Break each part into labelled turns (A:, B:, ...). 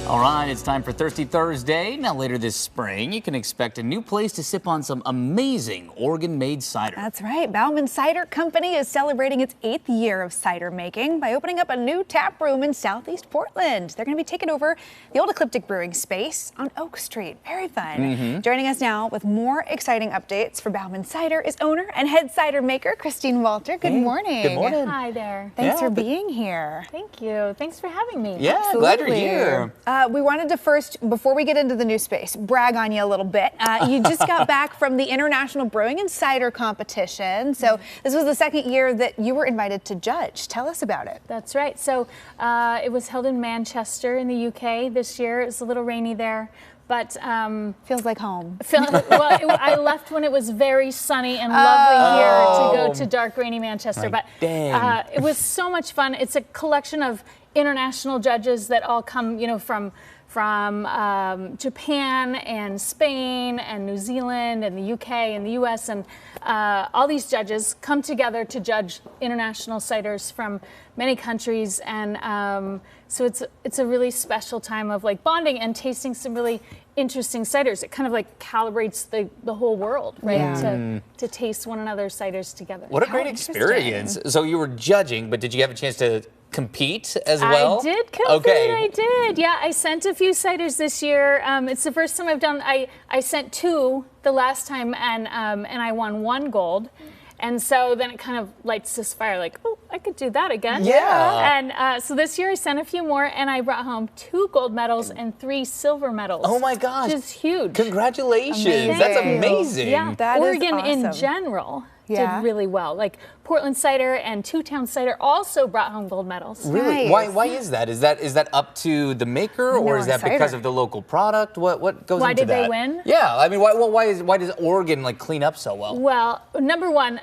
A: All right, it's time for Thirsty Thursday. Now, later this spring, you can expect a new place to sip on some amazing Oregon-made cider.
B: That's right. Bauman Cider Company is celebrating its 8th year of cider making by opening up a new tap room in Southeast Portland. They're going to be taking over the old Ecliptic Brewing space on Oak Street. Very fun. Joining us now with more exciting updates for Bauman Cider is owner and head cider maker Christine Walter. Good morning.
A: Good morning.
C: Hi there.
B: Thanks for being here.
C: Thank you. Thanks for having me.
A: Yeah,
B: Absolutely.
A: glad you're here.
B: We wanted to first, before we get into the new space, brag on you a little bit. You just got back from the International Brewing and Cider Competition. So this was the second year that you were invited to judge. Tell us about it.
C: That's right. So it was held in Manchester in the UK this year. It was a little rainy there. But
B: feels like home.
C: I left when it was very sunny and lovely here to go to dark, rainy Manchester. But it was so much fun. It's a collection of international judges that all come, from Japan and Spain and New Zealand and the UK and the US, and all these judges come together to judge international ciders from many countries, and so it's a really special time of bonding and tasting some really interesting ciders. It kind of calibrates the whole world, right?
B: Yeah.
C: To taste one another's ciders together.
A: What a great experience. So you were judging, but did you have a chance to compete as well?
C: I did compete.
A: Okay.
C: I did. Yeah, I sent a few ciders this year. It's the first time I've done. I sent 2 the last time, and I won 1 gold. And so then it kind of lights this fire, oh, I could do that again.
A: Yeah.
C: And so this year I sent a few more, and I brought home 2 gold medals and 3 silver medals.
A: Oh my gosh.
C: Which is huge.
A: Congratulations.
B: Amazing.
A: That's amazing.
C: Yeah,
B: That is
C: Oregon in
B: awesome.
C: general did really well. Portland Cider and Two Town Cider also brought home gold medals.
A: Really?
B: Nice.
A: Why is that? Is that up to the maker, or is that
B: cider.
A: because of the local product? What goes
C: Why
A: into
C: did
A: that?
C: they win?
A: Yeah, I mean, why does Oregon clean up so well?
C: Well, number one,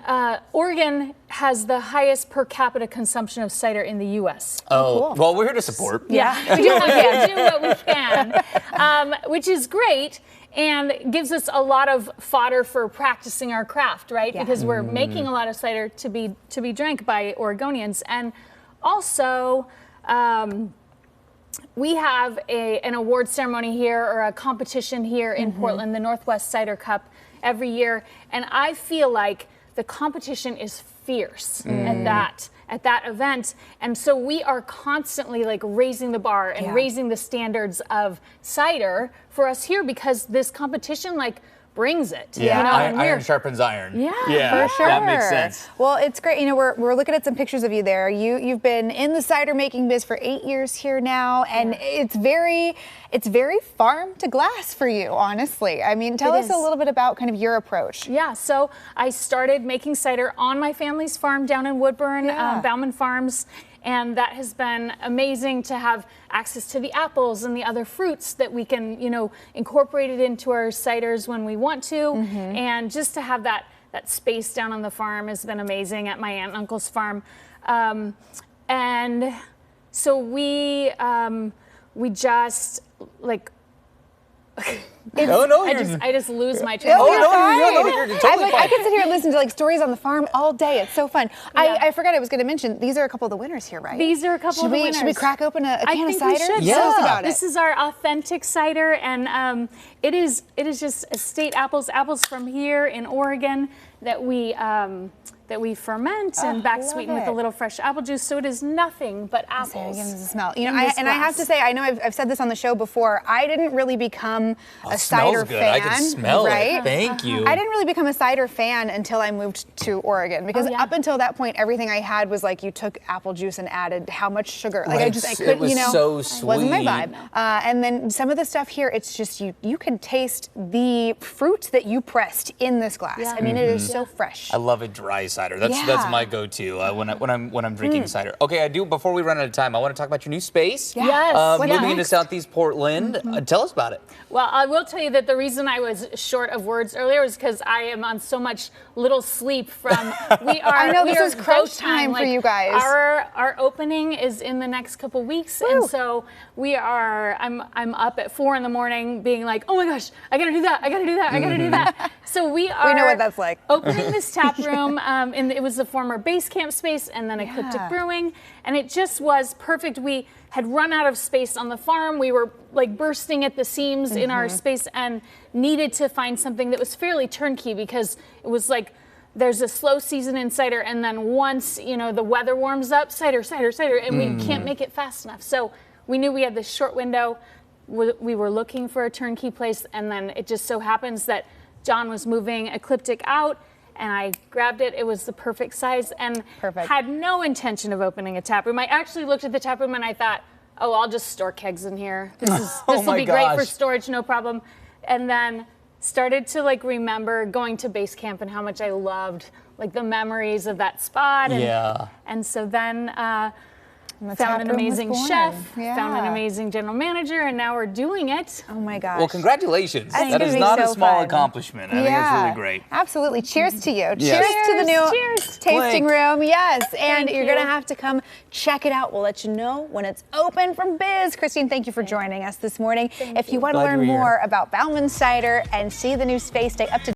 C: Oregon has the highest per capita consumption of cider in the U.S.
A: Oh,
B: cool.
A: well, we're here to support.
C: Yeah, we do what we can, which is great and gives us a lot of fodder for practicing our craft, right?
B: Yeah.
C: Because we're making a lot of cider to be drank by Oregonians, and also we have an award ceremony here, or a competition here in Portland, the Northwest Cider Cup, every year, and I feel like the competition is fierce at that event, and so we are constantly raising the bar and raising the standards of cider for us here, because this competition brings it.
A: Iron sharpens iron.
C: Yeah,
B: for sure.
A: That makes sense.
B: Well, it's great. We're looking at some pictures of you there. You've been in the cider making biz for 8 years here now, and it's very farm to glass for you, honestly. I mean, tell us a little bit about kind of your approach.
C: Yeah, so I started making cider on my family's farm down in Woodburn, Bauman Farms, and that has been amazing to have access to the apples and the other fruits that we can, incorporate it into our ciders when we want to, and just to have that space down on the farm has been amazing at my aunt and uncle's farm, and so we just I just lose my train of thought.
A: You're totally fine.
B: I could sit here and listen to stories on the farm all day. It's so fun.
C: Yeah.
B: I forgot I was going to mention, these are a couple of the winners here, right?
C: These are a couple of the winners.
B: Should we crack open a can of cider?
C: I think we should.
B: Tell us about it.
C: This is our authentic cider, and it is just estate apples from here in Oregon that we ferment and back sweeten with a little fresh apple juice, so it is nothing but apples.
B: Sarah, give us a smell. I have to say, I know I've said this on the show before, I didn't really become a cider
A: good.
B: fan.
A: I can smell
B: right?
A: it. Thank you.
B: I didn't really become a cider fan until I moved to Oregon, because up until that point, everything I had was you took apple juice and added how much sugar. I couldn't,
A: it was so sweet.
B: Wasn't my vibe. And then some of the stuff here, it's just you can taste the fruit that you pressed in this glass.
C: Yeah.
B: I mean, it is so fresh.
A: I love a dry cider. That's my go-to when I'm drinking cider. Okay, before we run out of time, I want to talk about your new space.
C: Yes.
A: Moving into Southeast Portland. Tell us about it.
C: Well, I will tell you that the reason I was short of words earlier was because I am on so much little sleep from.
B: I know, this is crunch time for you guys.
C: Our opening is in the next couple weeks, and so we are. I'm up at 4 a.m. being like, oh my gosh, I gotta do that, I gotta do that, I gotta do that. So we are.
B: We know what that's like.
C: Opening this tap room and it was the former base camp space and then Ecliptic Brewing, and it just was perfect. We had run out of space on the farm. We were like bursting at the seams in our space and needed to find something that was fairly turnkey, because it was like there's a slow season in cider, and then once the weather warms up, cider, and we can't make it fast enough. So we knew we had this short window. We were looking for a turnkey place, and then it just so happens that John was moving Ecliptic out, and I grabbed it. It was the perfect size, and had no intention of opening a tap room. I actually looked at the tap room and I thought, oh, I'll just store kegs in here. This will be great for storage, no problem. And then started to remember going to base camp and how much I loved the memories of that spot. And, and so then found an amazing chef, found an amazing general manager, and now we're doing it.
B: Oh my gosh.
A: Well, congratulations. That is not a small accomplishment. I think it's really great.
B: Absolutely. Cheers to you. Cheers to the new tasting room. Yes. And you're going to have to come check it out. We'll let you know when it's open from Biz. Christine, thank you for joining us this morning. If you want to learn more about Bauman Cider and see the new space, stay up to